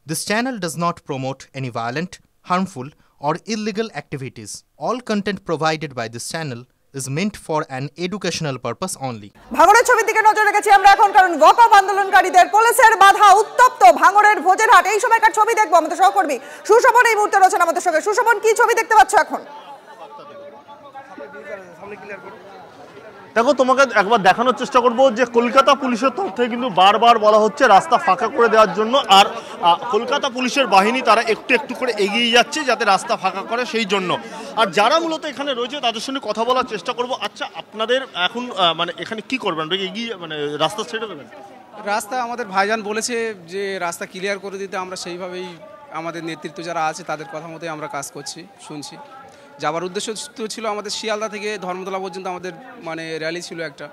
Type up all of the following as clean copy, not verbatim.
This channel does not promote any violent, harmful, or illegal activities. All content provided by this channel is meant for an educational purpose only. ভাঙড়ের ছবির দিকে নজর রেখেছি আমরা এখন, কারণ ওয়াকআপ আন্দোলনকারীদের পুলিশের বাধা উত্তপ্ত ভাঙড়ের ভোজেরহাট। এই সময়কার ছবি দেখবো আমাদের সহকর্মী সুশোভন এই মুহূর্তে রয়েছেন আমাদের সঙ্গে। সুশোভন, কি ছবি দেখতে পাচ্ছ এখন? দেখো, তোমাকে একবার দেখানোর চেষ্টা করব যে কলকাতা পুলিশের তরফ থেকে কিন্তু বারবার বলা হচ্ছে রাস্তা ফাঁকা করে দেওয়ার জন্য, আর কলকাতা পুলিশের বাহিনী তারা একটু একটু করে এগিয়ে যাচ্ছে যাতে রাস্তা ফাঁকা করে সেই জন্য। আর যারা মূলত এখানে রয়েছে তাদের সঙ্গে কথা বলার চেষ্টা করব। আচ্ছা, আপনাদের এখন মানে এখানে কি করবেন? এগিয়ে মানে রাস্তা ছেড়ে দেবেন? রাস্তা আমাদের ভাইজান বলেছে যে রাস্তা ক্লিয়ার করে দিতে, আমরা সেইভাবেই আমাদের নেতৃত্ব যারা আছে তাদের কথা মতোই আমরা কাজ করছি, শুনছি। যাওয়ার উদ্দেশ্য ছিল আমাদের শিয়ালদা থেকে ধর্মতলা পর্যন্ত আমাদের মানে র্যালি ছিল একটা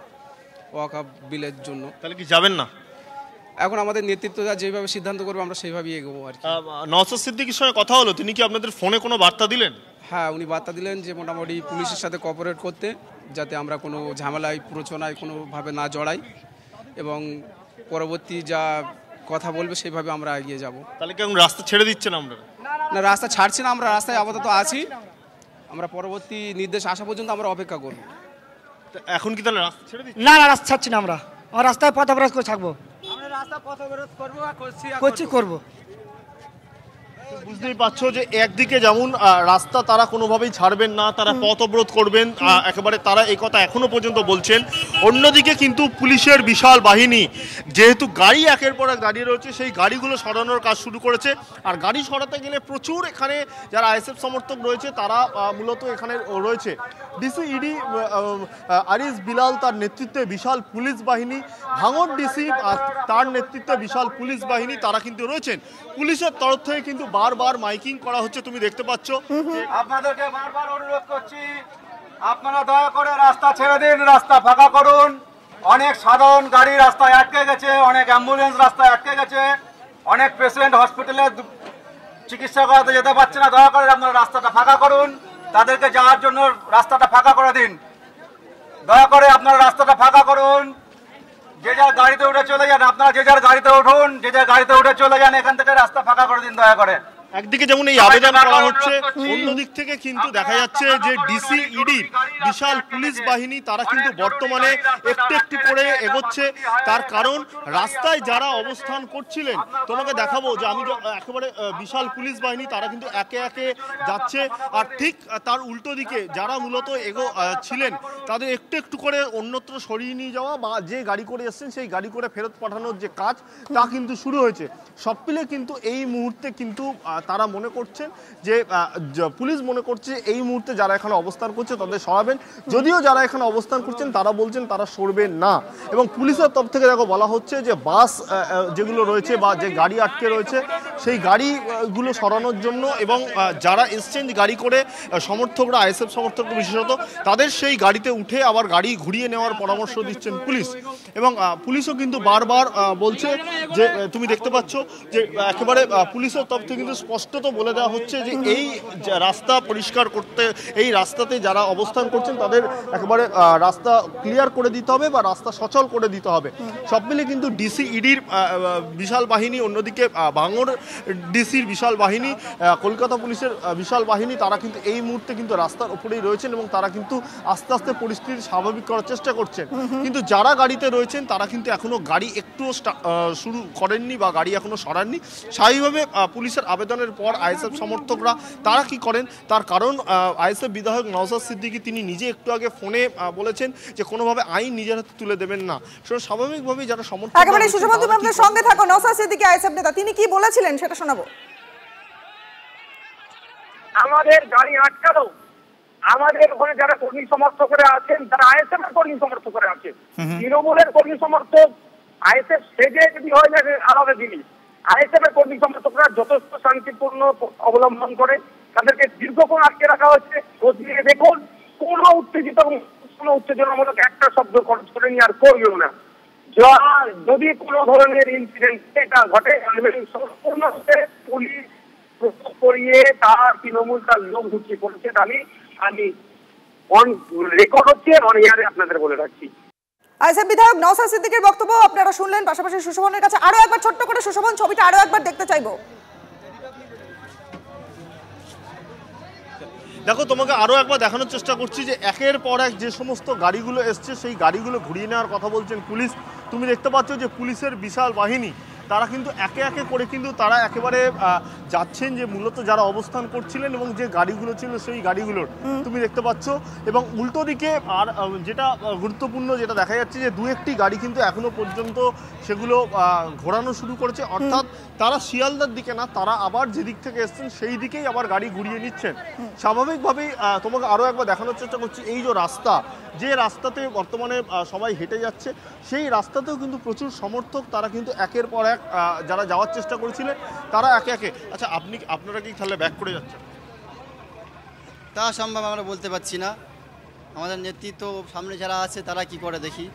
ওয়াকআপ বিলের জন্য। তাহলে কি যাবেন না? এখন আমাদের নেতৃত্বরা যেভাবে সিদ্ধান্ত করবে আমরা সেইভাবেই এগোবো আর কি। নওশাদ সিদ্দিকীর সঙ্গে কথা হলো, তিনি কি আপনাদের ফোনে কোনো বার্তা দিলেন? হ্যাঁ, উনি বার্তা দিলেন যে মোটামুটি পুলিশের সাথে কোঅপারেট করতে, যাতে আমরা কোনো ঝামেলায় প্ররোচনায় কোনোভাবে না জড়াই, এবং পরবর্তী যা কথা বলবে সেইভাবে আমরা এগিয়ে যাব। তাহলে কি এখন রাস্তা ছেড়ে দিচ্ছেন আপনারা? না, রাস্তা ছাড়ছি না, আমরা রাস্তায় আপাতত আছি। আমরা পরবর্তী নির্দেশ আসা পর্যন্ত আমরা অপেক্ষা করব। এখন কি তাহলে রাস্তা ছেড়ে দিচ্ছেন? না, রাস্তা ছাড়ছি না, আমরা রাস্তায় পথ অবরোধ করে থাকবো। আমরা রাস্তা পথ অবরোধ করবো। বুঝতেই পারছো যে একদিকে যেমন রাস্তা তারা কোনোভাবেই ছাড়বেন না, তারা পথ অবরোধ করবেন, একেবারে তারা এই কথা এখনো পর্যন্ত বলছেন। অন্যদিকে কিন্তু পুলিশের বিশাল বাহিনী যেহেতু গাড়ি একের পর এক দাঁড়িয়ে রয়েছে, সেই গাড়িগুলো সরানোর কাজ শুরু করেছে। আর গাড়ি সরাতে গেলে প্রচুর এখানে যারা আইএসএফ সমর্থক রয়েছে তারা মূলত এখানে রয়েছে। ডিসি ইডি আরিস বিলাল তার নেতৃত্বে বিশাল পুলিশ বাহিনী, ভাঙড় ডিসি তার নেতৃত্বে বিশাল পুলিশ বাহিনী তারা কিন্তু রয়েছেন। পুলিশের তরফ থেকে কিন্তু বারবার মাইকিং করা হচ্ছে, তুমি দেখতে পাচ্ছ। আপনাদেরকে বারবার অনুরোধ করছি, আপনারা দয়া করে রাস্তা ছেড়ে দিন, রাস্তা ফাঁকা করুন। অনেক সাধারণ গাড়ি রাস্তায় আটকে গেছে, অনেক অ্যাম্বুলেন্স রাস্তায় আটকে গেছে, অনেক পেশেন্ট হসপিটালে চিকিৎসা করাতে যেতে পারছে না। দয়া করে আপনারা রাস্তাটা ফাঁকা করুন, তাদেরকে যাওয়ার জন্য রাস্তাটা ফাঁকা করে দিন। দয়া করে আপনারা রাস্তাটা ফাঁকা করুন, যে যার গাড়িতে উঠে চলে যান। আপনারা যে যার গাড়িতে উঠুন, যে যার গাড়িতে উঠে চলে যান, এখান থেকে রাস্তা ফাঁকা করে দিন দয়া করে। একদিকে যেমন এই আবেদন করা হচ্ছে, অন্যদিক থেকে কিন্তু দেখা যাচ্ছে যে ডিসি ইডির বিশাল পুলিশ বাহিনী তারা কিন্তু বর্তমানে একটু একটু করে এগোচ্ছে। তার কারণ রাস্তায় যারা অবস্থান করছিলেন, তোমাকে দেখাবো যে আমি একেবারে বিশাল পুলিশ বাহিনী তারা কিন্তু একে একে যাচ্ছে। আর ঠিক তার উল্টো দিকে যারা মূলত ছিলেন তাদের একটু একটু করে অন্যত্র সরিয়ে নিয়ে যাওয়া, বা যে গাড়ি করে এসছেন সেই গাড়ি করে ফেরত পাঠানোর যে কাজ তা কিন্তু শুরু হয়েছে। সব মিলে কিন্তু এই মুহূর্তে কিন্তু তারা মনে করছেন যে পুলিশ মনে করছে এই মুহূর্তে যারা এখানে অবস্থান করছে তাদের সরাবেন, যদিও যারা এখানে অবস্থান করছেন তারা বলছেন তারা সরবেন না। এবং পুলিশের তরফ থেকে দেখো বলা হচ্ছে যে বাস যেগুলো রয়েছে বা যে গাড়ি আটকে রয়েছে সেই গাড়িগুলো সরানোর জন্য, এবং যারা এসছেন গাড়ি করে সমর্থকরা, আইএসএফ সমর্থকরা বিশেষত, তাদের সেই গাড়িতে উঠে আবার গাড়ি ঘুরিয়ে নেওয়ার পরামর্শ দিচ্ছেন পুলিশ। এবং পুলিশও কিন্তু বারবার বলছে যে তুমি দেখতে পাচ্ছ যে একেবারে পুলিশের তরফ থেকে কিন্তু স্পষ্টত বলে দেওয়া হচ্ছে যে এই রাস্তা পরিষ্কার করতে, এই রাস্তাতে যারা অবস্থান করছেন তাদের একেবারে রাস্তা ক্লিয়ার করে দিতে হবে বা রাস্তা সচল করে দিতে হবে। সব মিলে কিন্তু ডিসি ইডির বিশাল বাহিনী, অন্যদিকে ভাঙড় ডিসির বিশাল বাহিনী, কলকাতা পুলিশের বিশাল বাহিনী তারা কিন্তু এই মুহূর্তে কিন্তু রাস্তার উপরেই রয়েছেন এবং তারা কিন্তু আস্তে আস্তে পরিস্থিতি স্বাভাবিক করার চেষ্টা করছেন। কিন্তু যারা গাড়িতে রয়েছেন তারা কিন্তু এখনো গাড়ি একটুও শুরু করেননি বা গাড়ি এখনো সরাননি। স্বাভাবিকভাবে পুলিশের আবেদনের পর আইএসএফ সমর্থকরা তারা কি করেন, তার কারণ আইএসএফ বিধায়ক নওশাদ সিদ্দিকী তিনি নিজে একটু আগে ফোনে বলেছেন যে কোনোভাবে আইন নিজের হাতে তুলে দেবেন না। স্বাভাবিকভাবেই যারা সমর্থক, একেবারে সুশোভন, তুমি আমাদের সঙ্গে থাকো। নওশাদ সিদ্দিকী আইএসএফ নেতা, তিনি কি বলেছিলেন সেটা শোনাবো। আমাদের গাড়ি আটকালো, আমাদের ওখানে যারা কর্মী সমর্থকরা আছেন, যারা আইএসএফ এর কর্মী সমর্থকরা আছেন, তৃণমূলের কর্মী সমর্থক আইএসএফ সেজে যদি হয় যায় আলাদা জিনিস। আইএসএফ এর কর্মী সমর্থকরা যথেষ্ট শান্তিপূর্ণ অবলম্বন করে, তাদেরকে দীর্ঘক্ষণ আটকে রাখা হচ্ছে। দেখুন, কোনো উত্তেজিত কোনো উত্তেজনামূলক একটা শব্দ খরচ করেনি আর করবেও না। যদি কোনো ধরনের ইনসিডেন্ট এটা ঘটে, সম্পূর্ণ পুলিশ করিয়ে তার তৃণমূল তার লোক ঢুকিয়ে পড়েছে। আমি অন রেকর্ড হচ্ছে, অন ইয়ারে আপনাদের বলে রাখছি। আইএসএফ বিধায়ক নওশাদ সিদ্দিকীর বক্তব্য আপনারা শুনলেন। পাশাপাশি সুশোভনের কাছে আরো একবার ছোট্ট করে সুশোভন ছবিটা আরো একবার দেখতে চাইবো। দেখো তোমাকে আরও একবার দেখানোর চেষ্টা করছি যে একের পর এক যে সমস্ত গাড়িগুলো এসছে সেই গাড়িগুলো ঘুরিয়ে নেওয়ার কথা বলছেন পুলিশ। তুমি দেখতে পাচ্ছ যে পুলিশের বিশাল বাহিনী তারা কিন্তু একে একে করে কিন্তু তারা একেবারে যাচ্ছেন যে মূলত যারা অবস্থান করছিলেন এবং যে গাড়িগুলো ছিল সেই গাড়িগুলোর তুমি দেখতে পাচ্ছ। এবং উল্টো দিকে আর যেটা গুরুত্বপূর্ণ যেটা দেখা যাচ্ছে যে দু একটি গাড়ি কিন্তু এখনো পর্যন্ত সেগুলো ঘোরানো শুরু করেছে, অর্থাৎ তারা শিয়ালদার দিকে না, তারা আবার যেদিক থেকে এসছেন সেই দিকেই আবার গাড়ি ঘুরিয়ে নিচ্ছেন। স্বাভাবিকভাবেই তোমাকে আরও একবার দেখানোর চেষ্টা করছি এই যে রাস্তা, যে রাস্তাতে বর্তমানে সবাই হেঁটে যাচ্ছে সেই রাস্তাতেও কিন্তু প্রচুর সমর্থক তারা কিন্তু একের পর এক যারা যাওয়ার চেষ্টা করেছিলেন তারা একে একে। আচ্ছা আপনারা কি তাহলে ব্যাক করে যাচ্ছেন? তা সম্ভব আমরা বলতে পারছি না, আমাদের নেতৃত্ব সামনে যারা আছে তারা কি করে দেখি।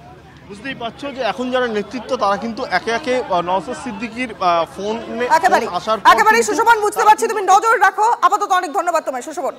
বুঝতেই পারছো যে এখন যারা নেতৃত্ব তারা কিন্তু একে একে নওশাদ সিদ্দিকীর ফোনে আসার একেবারেই সুশোভন, বুঝতে পারছি তুমি নজর রাখো। আপাতত অনেক ধন্যবাদ তোমায় সুশোভন।